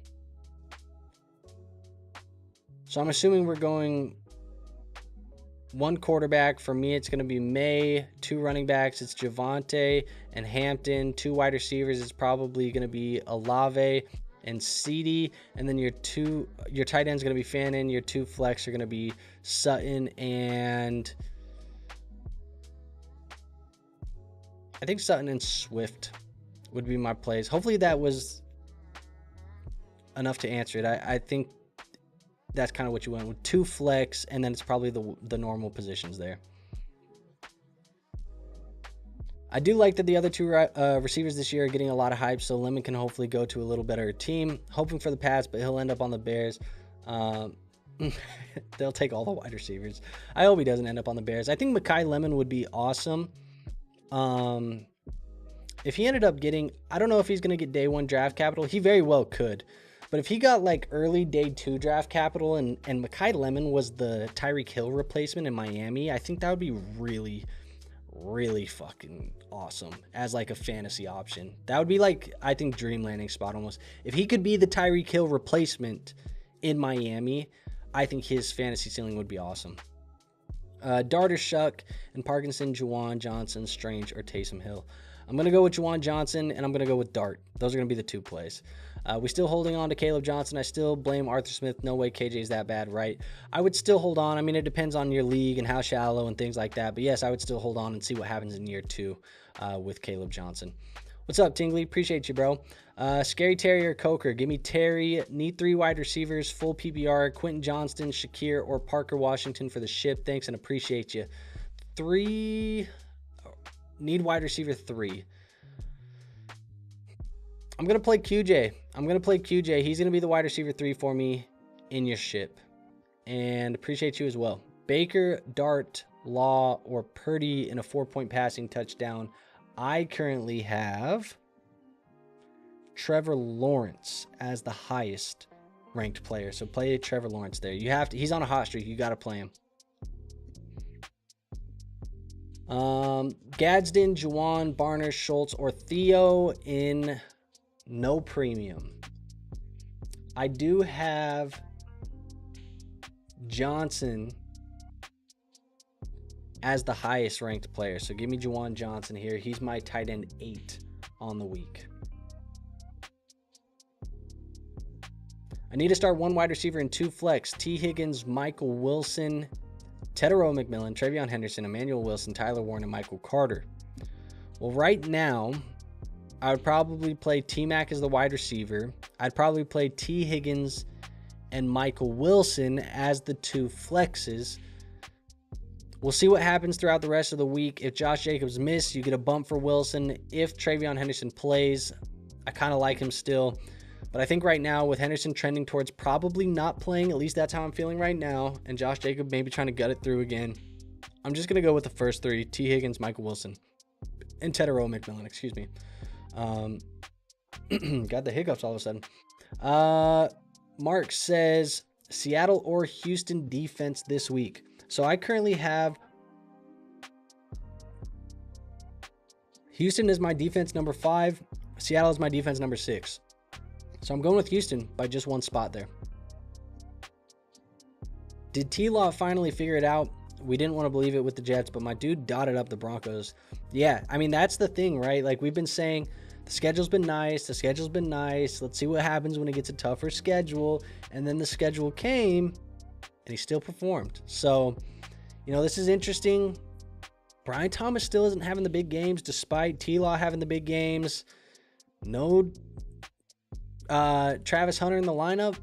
Speaker 2: I'm assuming we're going 1 quarterback. For me, it's going to be May. 2 running backs, it's Javonte and Hampton. 2 wide receivers, it's probably going to be Olave and CD, and then your tight end's going to be Fannin. Your 2 flex are going to be Sutton and I think Sutton and Swift would be my plays. Hopefully that was enough to answer it. I think that's kind of what you went with. 2 flex, and then it's probably the normal positions there. I do like that the other 2 receivers this year are getting a lot of hype, so Lemon can hopefully go to a little better team. Hoping for the Pats, but he'll end up on the Bears. They'll take all the wide receivers. I hope he doesn't end up on the Bears. I think Mekhi Lemon would be awesome. If he ended up getting, I don't know if he's going to get day 1 draft capital. He very well could. But if he got like early day 2 draft capital and Mekhi Lemon was the Tyreek Hill replacement in Miami, I think that would be really, really fucking awesome as like a fantasy option. That would be like, I think, dream landing spot almost. If he could be the Tyreek Hill replacement in Miami, I think his fantasy ceiling would be awesome. Dart or Shuck, and Parkinson, Juwan Johnson, Strange, or Taysom Hill. I'm going to go with Juwan Johnson, and I'm going to go with Dart. Those are going to be the 2 plays. We still holding on to Caleb Johnson. I still blame Arthur Smith. No way KJ's that bad, right? I would still hold on. I mean, it depends on your league and how shallow and things like that. But yes, I would still hold on and see what happens in year 2 with Caleb Johnson. What's up, Tingley? Appreciate you, bro. Scary Terry or Coker? Give me Terry. Need 3 wide receivers, full PPR. Quentin Johnston, Shakir, or Parker Washington for the ship. Thanks and appreciate you. 3. Need wide receiver 3. I'm going to play QJ. He's going to be the wide receiver 3 for me in your ship. And appreciate you as well. Baker, Dart, Law, or Purdy in a 4-point passing touchdown. I currently have Trevor Lawrence as the highest ranked player. So play Trevor Lawrence there. You have to. He's on a hot streak. You got to play him. Gadsden, Juwan, Barner, Schultz, or Theo in no premium. I do have Johnson as the highest ranked player. So give me Juwan Johnson here. He's my tight end 8 on the week. I need to start 1 wide receiver and 2 flex. T. Higgins, Michael Wilson, Tedero McMillan, Trevion Henderson, Emmanuel Wilson, Tyler Warren, and Michael Carter. Well, right now, I would probably play T-Mac as the wide receiver. I'd probably play T. Higgins and Michael Wilson as the 2 flexes. We'll see what happens throughout the rest of the week. If Josh Jacobs misses, you get a bump for Wilson. If Trevion Henderson plays, I kind of like him still. But I think right now, with Henderson trending towards probably not playing, at least that's how I'm feeling right now, and Josh Jacobs maybe trying to gut it through again, I'm just going to go with the first 3, T. Higgins, Michael Wilson, and Tedero McMillan, excuse me. Got the hiccups all of a sudden. Mark says, Seattle or Houston defense this week. So I currently have Houston is my defense number 5. Seattle is my defense number 6. So I'm going with Houston by just 1 spot there. Did T-Law finally figure it out? We didn't want to believe it with the Jets, but my dude dotted up the Broncos. Yeah, I mean, that's the thing, right? Like, we've been saying, the schedule's been nice. Let's see what happens when it gets a tougher schedule. And then the schedule came, and he still performed. So, this is interesting. Brian Thomas still isn't having the big games, despite T-Law having the big games. No Travis Hunter in the lineup.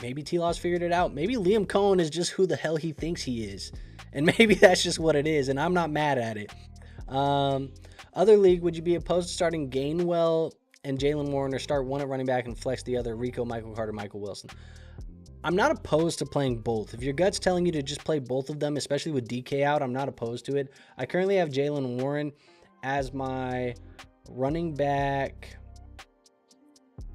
Speaker 2: Maybe T-Law's figured it out. Maybe Liam Cohen is just who the hell he thinks he is. And maybe that's just what it is, and I'm not mad at it. Other league, would you be opposed to starting Gainwell and Jalen Warren, or start 1 at running back and flex the other, Rico, Michael Carter, Michael Wilson? I'm not opposed to playing both. If your gut's telling you to just play both of them, especially with DK out, I'm not opposed to it. I currently have Jalen Warren as my running back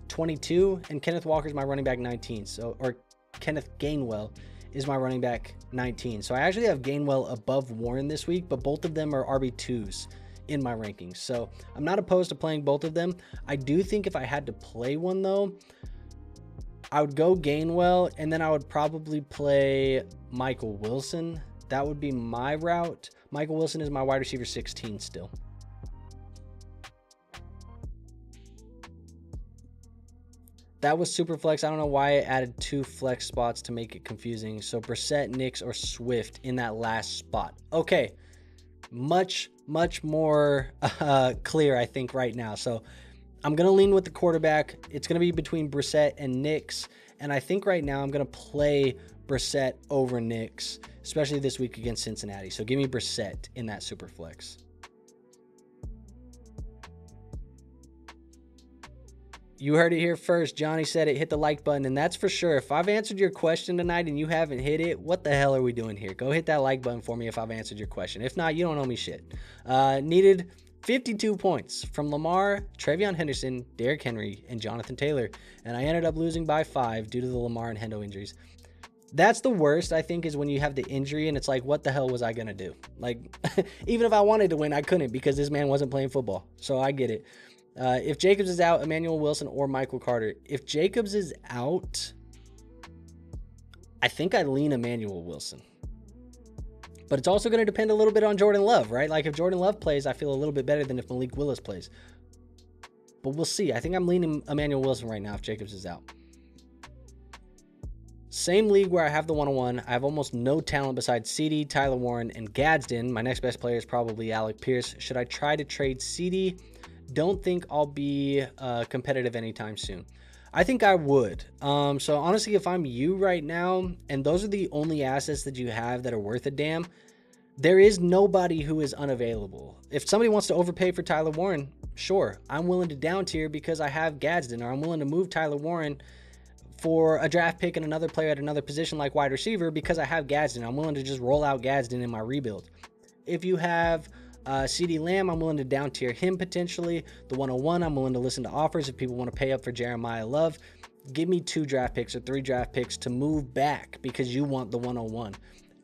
Speaker 2: 22, and Kenneth Walker is my running back 19. Or Kenneth Gainwell is my running back 19. So I actually have Gainwell above Warren this week, but both of them are RB2s in my rankings. So I'm not opposed to playing both of them. I do think if I had to play one, though, I would go Gainwell, and then I would probably play Michael Wilson. That would be my route. Michael Wilson is my wide receiver 16 still. That was super flex. I don't know why I added 2 flex spots to make it confusing. So Brissett, Nix, or Swift in that last spot. Okay, much more clear, I think, right now. So I'm going to lean with the quarterback. It's going to be between Brissett and Nix. And I think right now I'm going to play Brissett over Nix, especially this week against Cincinnati. So give me Brissett in that super flex. You heard it here first. Johnny said it. Hit the like button, and that's for sure. If I've answered your question tonight and you haven't hit it, what the hell are we doing here? Go hit that like button for me if I've answered your question. If not, you don't owe me shit. Needed 52 points from Lamar, Trevion Henderson, Derrick Henry, and Jonathan Taylor, and I ended up losing by 5 due to the Lamar and Hendo injuries. That's the worst, I think, is when you have the injury and it's like, what the hell was I going to do? Like, even if I wanted to win, I couldn't because this man wasn't playing football. So I get it. If Jacobs is out, Emmanuel Wilson or Michael Carter. If Jacobs is out, I think I lean Emmanuel Wilson. But it's also going to depend a little bit on Jordan Love, right? Like, if Jordan Love plays, I feel a little bit better than if Malik Willis plays. But we'll see. I think I'm leaning Emmanuel Wilson right now if Jacobs is out. Same league where I have the 101. I have almost no talent besides CD, Tyler Warren, and Gadsden. My next best player is probably Alec Pierce. Should I try to trade CD, Don't think I'll be competitive anytime soon. I think I would. So honestly, if I'm you right now, and those are the only assets that you have that are worth a damn, there is nobody who is unavailable. If somebody wants to overpay for Tyler Warren, sure, I'm willing to down tier because I have Gadsden, or I'm willing to move Tyler Warren for a draft pick and another player at another position like wide receiver because I have Gadsden. I'm willing to just roll out Gadsden in my rebuild. If you have CeeDee Lamb, I'm willing to down tier him potentially. The 101, I'm willing to listen to offers if people want to pay up for Jeremiah Love. Give me 2 draft picks or 3 draft picks to move back because you want the 101.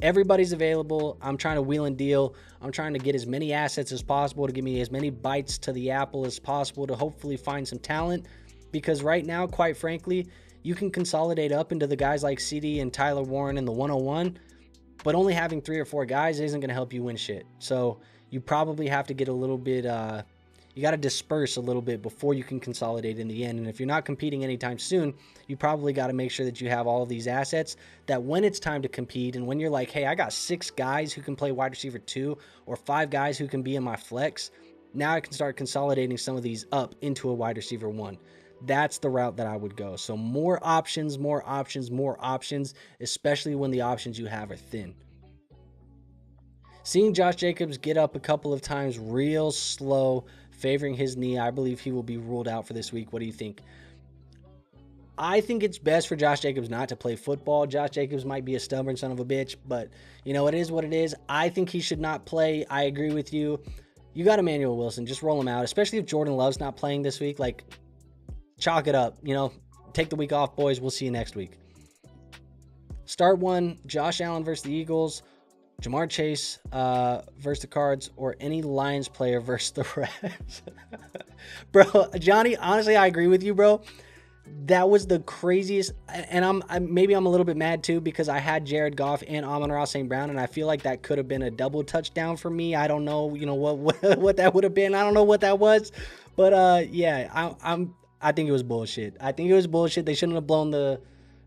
Speaker 2: Everybody's available. I'm trying to wheel and deal. I'm trying to get as many assets as possible to give me as many bites to the apple as possible to hopefully find some talent. Because right now, quite frankly, you can consolidate up into the guys like CD and Tyler Warren in the 101, but only having 3 or 4 guys isn't going to help you win shit. So you probably have to get a little bit, you got to disperse a little bit before you can consolidate in the end. And if you're not competing anytime soon, you probably got to make sure that you have all of these assets that when it's time to compete and when you're like, hey, I got 6 guys who can play wide receiver 2 or 5 guys who can be in my flex, now I can start consolidating some of these up into a wide receiver 1. That's the route that I would go. So more options, more options, more options, especially when the options you have are thin. Seeing Josh Jacobs get up a couple of times real slow, favoring his knee, I believe he will be ruled out for this week. What do you think? I think it's best for Josh Jacobs not to play football. Josh Jacobs might be a stubborn son of a bitch, but you know, it is what it is. I think he should not play. I agree with you. You got Emmanuel Wilson. Just roll him out, especially if Jordan Love's not playing this week. Like, chalk it up. You know, take the week off, boys. We'll see you next week. Start 1, Josh Allen versus the Eagles, Jamar Chase versus the Cards, or any Lions player versus the Rams. Bro, Johnny, honestly, I agree with you, bro. That was the craziest, and maybe I'm a little bit mad too because I had Jared Goff and Amon-Ra St. Brown, and I feel like that could have been a double touchdown for me. I don't know, you know what that would have been. I don't know what that was, but yeah, I think it was bullshit. I think it was bullshit. They shouldn't have blown the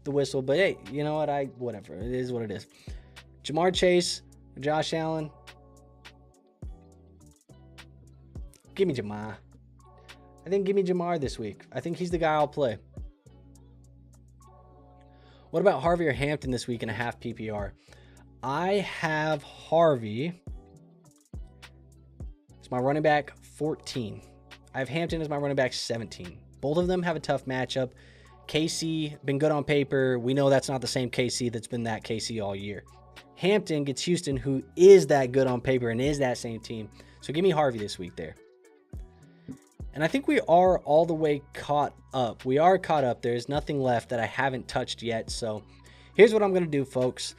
Speaker 2: whistle, but hey, you know what? Whatever. It is what it is. Jamar Chase, Josh Allen. Give me Jamar. I think give me Jamar this week. I think he's the guy I'll play. What about Harvey or Hampton this week in a half PPR? I have Harvey. It's my running back 14. I have Hampton as my running back 17. Both of them have a tough matchup. KC, been good on paper. We know that's not the same KC that's been that KC all year. Hampton gets Houston, who is that good on paper and is that same team. So give me Harvey this week there. And I think we are all the way caught up. We are caught up. There's nothing left that I haven't touched yet. So here's what I'm going to do, folks.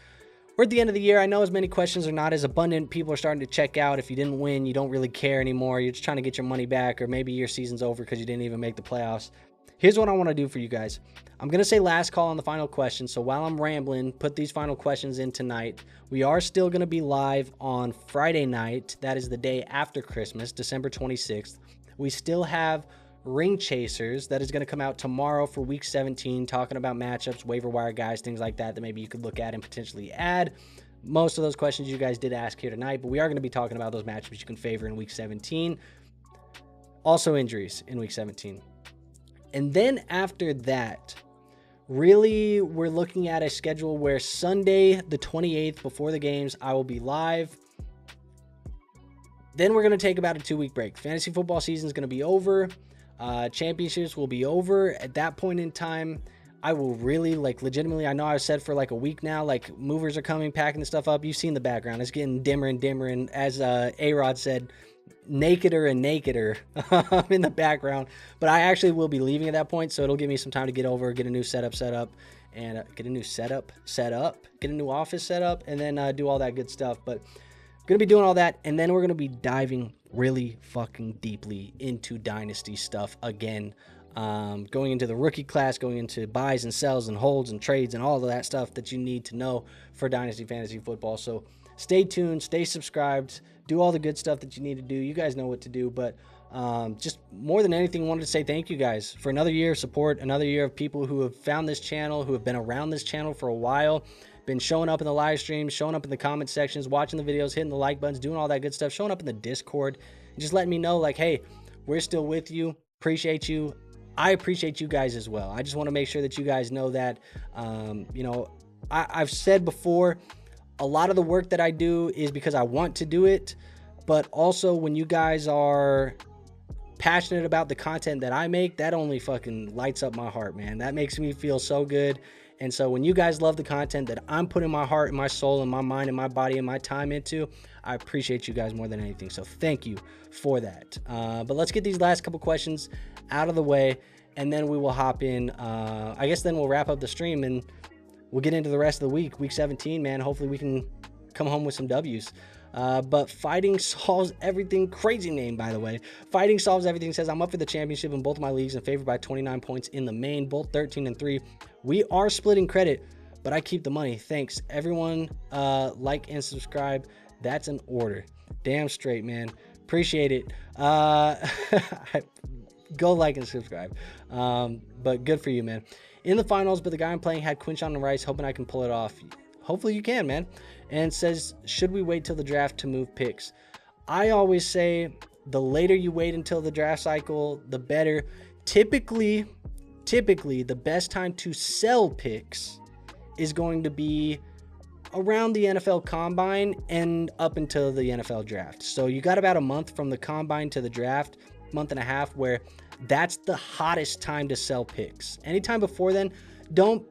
Speaker 2: We're at the end of the year. I know as many questions are not as abundant. People are starting to check out. If you didn't win, you don't really care anymore. You're just trying to get your money back, or maybe your season's over because you didn't even make the playoffs. Here's what I want to do for you guys. I'm going to say last call on the final question. So while I'm rambling, put these final questions in tonight. We are still going to be live on Friday night. That is the day after Christmas, December 26th. We still have Ring Chasers that is going to come out tomorrow for week 17, talking about matchups, waiver wire guys, things like that maybe you could look at and potentially add. Most of those questions you guys did ask here tonight, but we are going to be talking about those matchups you can favor in week 17. Also injuries in week 17. And then after that, really, we're looking at a schedule where Sunday, the 28th, before the games, I will be live. Then we're going to take about a 2-week break. Fantasy football season is going to be over. Championships will be over. At that point in time, I will really, like, legitimately, I know I've said for like a week now, like, movers are coming, packing the stuff up. You've seen the background. It's getting dimmer and dimmer. And as A-Rod said, nakeder and nakeder in the background. But I actually will be leaving at that point, so it'll give me some time to get over, get a new setup set up, and get a new setup set up, get a new office set up, and then do all that good stuff. But going to be doing all that, and then we're going to be diving really fucking deeply into Dynasty stuff again. Going into the rookie class, going into buys and sells and holds and trades and all of that stuff that you need to know for Dynasty Fantasy Football. So stay tuned, stay subscribed, do all the good stuff that you need to do. You guys know what to do, but just more than anything, wanted to say thank you guys for another year of support, another year of people who have found this channel, who have been around this channel for a while, been showing up in the live streams, showing up in the comment sections, watching the videos, hitting the like buttons, doing all that good stuff, showing up in the Discord, and just letting me know, like, hey, We're still with you. Appreciate you. I appreciate you guys as well. I just want to make sure that you guys know that, I've said before, a lot of the work that I do is because I want to do it, but also when you guys are passionate about the content that I make, that only fucking lights up my heart, man. That makes me feel so good. And so when you guys love the content that I'm putting my heart and my soul and my mind and my body and my time into, I appreciate you guys more than anything. So thank you for that. But let's get these last couple questions out of the way, and then we will hop in. I guess then we'll wrap up the stream and we'll get into the rest of the week. Week 17, man. Hopefully we can come home with some W's. But Fighting Solves Everything, crazy name, by the way. Fighting Solves Everything says, I'm up for the championship in both of my leagues and favored by 29 points in the main, both 13-3. We are splitting credit, but I keep the money. Thanks. Everyone, like and subscribe. That's an order. Damn straight, man. Appreciate it. Go like and subscribe. But good for you, man. In the finals, but the guy I'm playing had Quinshon and Rice, hoping I can pull it off. Hopefully you can, man. And says, should we wait till the draft to move picks? I always say the later you wait until the draft cycle, the better. Typically, the best time to sell picks is going to be around the NFL Combine and up until the NFL Draft. So you got about a month from the Combine to the Draft, month and a half, where that's the hottest time to sell picks. Anytime before then, don't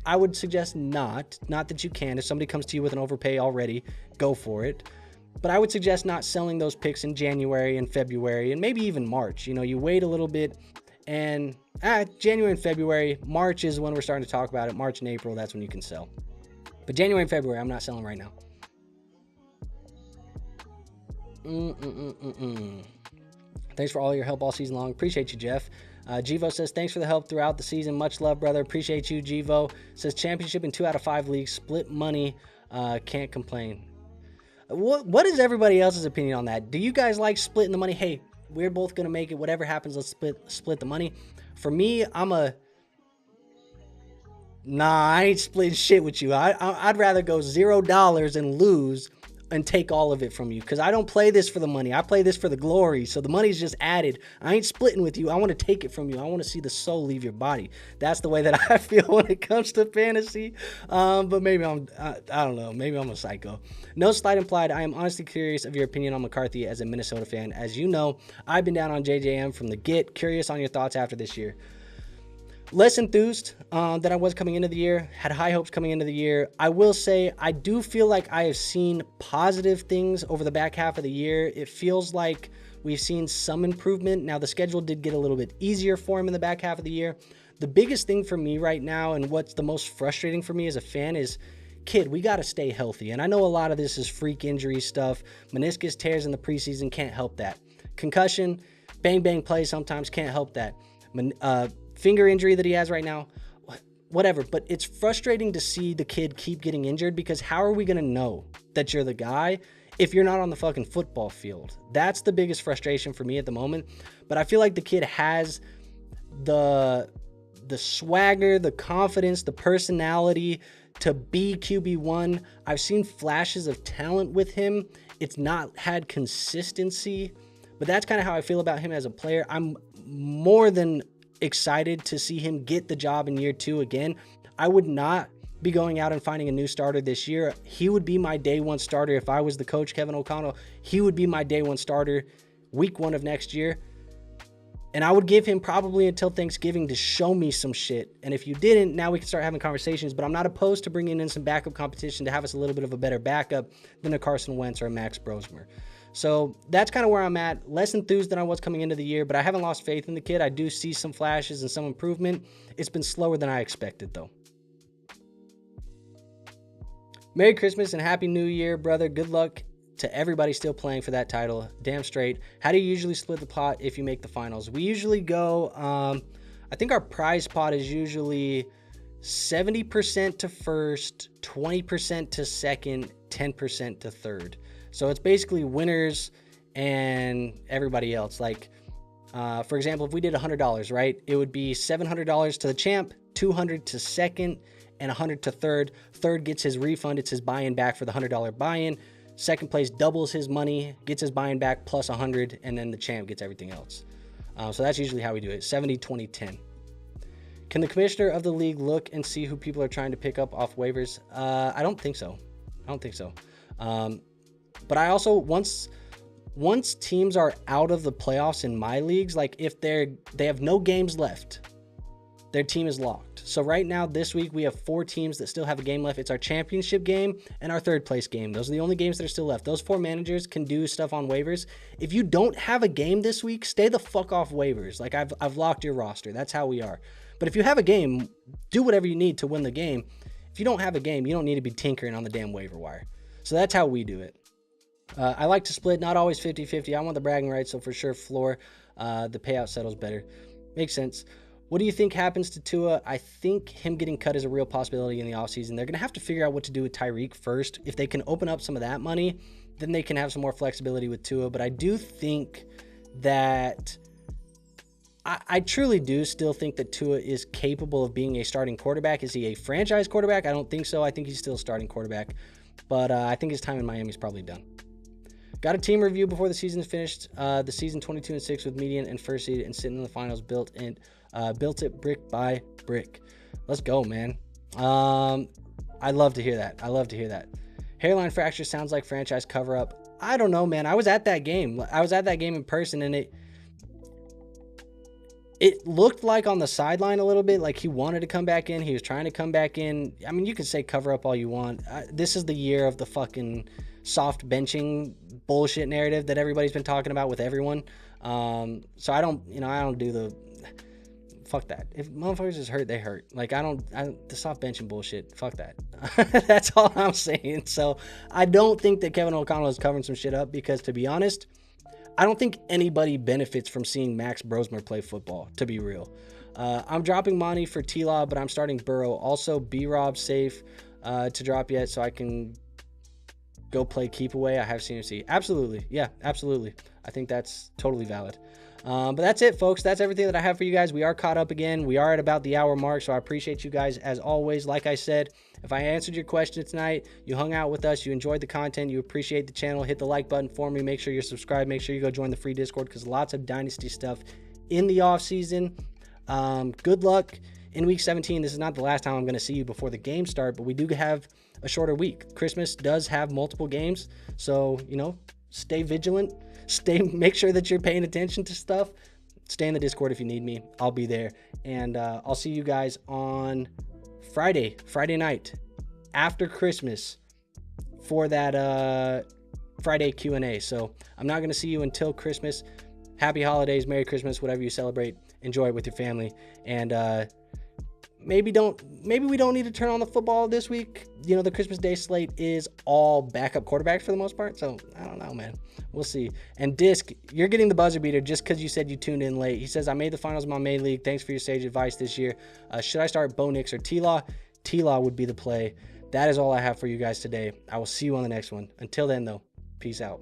Speaker 2: I would suggest not that you can. If somebody comes to you with an overpay already, go for it. But I would suggest not selling those picks in January and February and maybe even March. You wait a little bit, and January and February, March is when we're starting to talk about it. March and April, that's when you can sell. But January and February, I'm not selling right now. Thanks for all your help all season long. Appreciate you, Jeff. Givo says, thanks for the help throughout the season. Much love, brother. Appreciate you, Givo. Says, championship in 2 out of 5 leagues. Split money. Can't complain. What is everybody else's opinion on that? Do you guys like splitting the money? Hey, we're both going to make it. Whatever happens, let's split the money. For me, I ain't splitting shit with you. I'd rather go $0 and lose and take all of it from you, because I don't play this for the money. I play this for the glory. So the money's just added. I ain't splitting with you. I want to take it from you. I want to see the soul leave your body. That's the way that I feel when it comes to fantasy. But maybe I don't know. Maybe I'm a psycho. No slight implied. I am honestly curious of your opinion on McCarthy as a Minnesota fan. As you know, I've been down on JJM from the get. Curious on your thoughts after this year. Less enthused than I was coming into the year. Had high hopes coming into the year. I will say I do feel like I have seen positive things over the back half of the year. It feels like we've seen some improvement. Now, the schedule did get a little bit easier for him in the back half of the year. The biggest thing for me right now, and what's the most frustrating for me as a fan, is, kid, we got to stay healthy. And I know a lot of this is freak injury stuff. Meniscus tears in the preseason, can't help that. Concussion, bang play sometimes, can't help that. Finger injury that he has right now, whatever. But it's frustrating to see the kid keep getting injured, because how are we going to know that you're the guy if you're not on the fucking football field? That's the biggest frustration for me at the moment. But I feel like the kid has the swagger, the confidence, the personality to be QB1. I've seen flashes of talent with him. It's not had consistency, but that's kind of how I feel about him as a player. I'm more than excited to see him get the job in year 2 again. I would not be going out and finding a new starter this year. He would be my day 1 starter. If I was the coach, Kevin O'Connell, he would be my day 1 starter week 1 of next year. And I would give him probably until Thanksgiving to show me some shit. And if you didn't, now we can start having conversations. But I'm not opposed to bringing in some backup competition to have us a little bit of a better backup than a Carson Wentz or a Max Brosmer. So that's kind of where I'm at. Less enthused than I was coming into the year, but I haven't lost faith in the kid. I do see some flashes and some improvement. It's been slower than I expected, though. Merry Christmas and Happy New Year, brother. Good luck to everybody still playing for that title. Damn straight. How do you usually split the pot if you make the finals? We usually go, I think our prize pot is usually 70% to first, 20% to second, 10% to third. So it's basically winners and everybody else. Like, for example, if we did $100, right, it would be $700 to the champ, $200 to second, and $100 to third. Third gets his refund. It's his buy-in back for the $100 buy-in. Second place doubles his money, gets his buy-in back plus 100, and then the champ gets everything else. So that's usually how we do it, 70, 20, 10. Can the commissioner of the league look and see who people are trying to pick up off waivers? I don't think so. But I also, once teams are out of the playoffs in my leagues, like if they have no games left, their team is locked. So right now, this week, we have 4 teams that still have a game left. It's our championship game and our third place game. Those are the only games that are still left. Those 4 managers can do stuff on waivers. If you don't have a game this week, stay the fuck off waivers. Like I've locked your roster. That's how we are. But if you have a game, do whatever you need to win the game. If you don't have a game, you don't need to be tinkering on the damn waiver wire. So that's how we do it. I like to split, not always 50-50. I want the bragging rights, so for sure floor. The payout settles better. Makes sense. What do you think happens to Tua? I think him getting cut is a real possibility in the offseason. They're going to have to figure out what to do with Tyreek first. If they can open up some of that money, then they can have some more flexibility with Tua. But I do think that I truly do still think that Tua is capable of being a starting quarterback. Is he a franchise quarterback? I don't think so. I think he's still a starting quarterback. But I think his time in Miami is probably done. Got a team review before the season is finished. The season 22-6 with median and first seed and sitting in the finals built it brick by brick. Let's go, man. I love to hear that. Hairline fracture sounds like franchise cover up. I don't know, man. I was at that game in person, and it looked like on the sideline a little bit like he wanted to come back in. He was trying to come back in. I mean, you can say cover up all you want. This is the year of the fucking soft benching bullshit narrative that everybody's been talking about with everyone. So I don't do the fuck that. If motherfuckers is hurt, they hurt. Like the soft benching bullshit. Fuck that. That's all I'm saying. So I don't think that Kevin O'Connell is covering some shit up because, to be honest, I don't think anybody benefits from seeing Max Brosmer play football, to be real. I'm dropping Monty for T-Law, but I'm starting Burrow. Also, B-Rob safe to drop yet, so I can go play keep away. I have CMC. Absolutely. Yeah, absolutely. I think that's totally valid. But that's it, folks. That's everything that I have for you guys. We are caught up again. We are at about the hour mark, so I appreciate you guys as always. Like I said, if I answered your question tonight, you hung out with us, you enjoyed the content, you appreciate the channel, hit the like button for me. Make sure you're subscribed. Make sure you go join the free Discord because lots of Dynasty stuff in the off season. Good luck in week 17. This is not the last time I'm going to see you before the games start, but we do have a shorter week. Christmas does have multiple games, so, stay vigilant. Make sure that you're paying attention to stuff. Stay in the Discord if you need me. I'll be there. And I'll see you guys on Friday night after Christmas for that Friday Q&A. So I'm not going to see you until Christmas. Happy holidays, Merry Christmas, whatever you celebrate. Enjoy it with your family. And maybe we don't need to turn on the football this week. The Christmas Day slate is all backup quarterbacks for the most part. So I don't know, man. We'll see. And Disc, you're getting the buzzer beater just because you said you tuned in late. He says, I made the finals in my main league. Thanks for your sage advice this year. Should I start Bo Nix or T-Law? T-Law would be the play. That is all I have for you guys today. I will see you on the next one. Until then, though, peace out.